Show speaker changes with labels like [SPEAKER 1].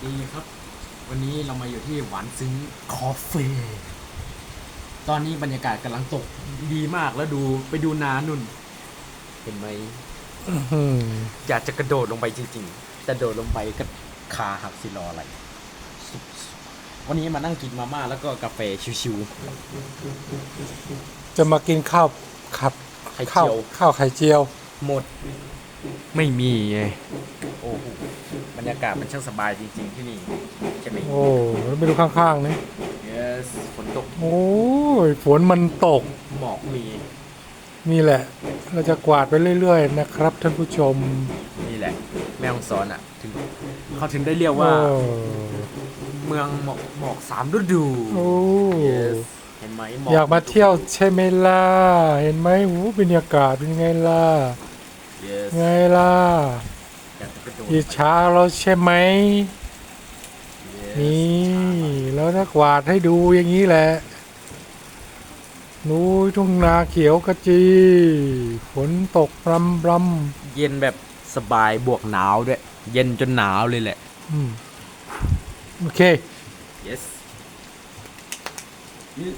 [SPEAKER 1] ดีครับวันนี้เรามาอยู่ที่หวานซึ้งคอฟฟี่ตอนนี้บรรยากาศกำลังตกดีมากแล้วดูไปดูน้านุ่นเห็นไหมอยากจะกระโดดลงไปจริงๆแต่โดดลงไปก็ขาหักสิรออะไรวันนี้มานั่งกินมาม่าแล้วก็กาแฟชิว
[SPEAKER 2] จะมากินข้าวขับ
[SPEAKER 1] ๆไข่
[SPEAKER 2] ข้าว
[SPEAKER 1] เจียว
[SPEAKER 2] ข้าวไข่เจียว
[SPEAKER 1] หมดไม่มีไงโอ้โหบรรยากาศมันช่างสบายจริงๆที่นี่ใช่ไหม
[SPEAKER 2] โอ้แล้วไปดูข้างๆนี่
[SPEAKER 1] yes ฝนตก
[SPEAKER 2] โอ้ยฝนมันตก
[SPEAKER 1] หมอกมี
[SPEAKER 2] นี่แหละ เราจะกวาดไปเรื่อยๆนะครับท่านผู้ชม
[SPEAKER 1] นี่แหละแม่ฮ่องสอนอ่ะถึงเขาถึงได้เรียก
[SPEAKER 2] โอ้
[SPEAKER 1] ว่าเมืองหมอกสามฤดู
[SPEAKER 2] โอ้
[SPEAKER 1] yes เห็นไหมหมอก
[SPEAKER 2] อยากมาเที่ยวใช่ไหมล่ะเห็นไหมหูบรรยากาศเป็นไงล่ะ
[SPEAKER 1] yes
[SPEAKER 2] ไงล่ะ
[SPEAKER 1] อยากจะกระโดด
[SPEAKER 2] อิจฉาเราใช่ไหม
[SPEAKER 1] yes
[SPEAKER 2] นี่แล้วถ้ากวาดให้ดูอย่างนี้แหละนูทุ่งนาเขียวกระจีฝนตกรำรำ
[SPEAKER 1] เย็นแบบสบายบวกหนาวด้วย เย็นจนหนาวเลยแหละ
[SPEAKER 2] โอเค
[SPEAKER 1] yes yes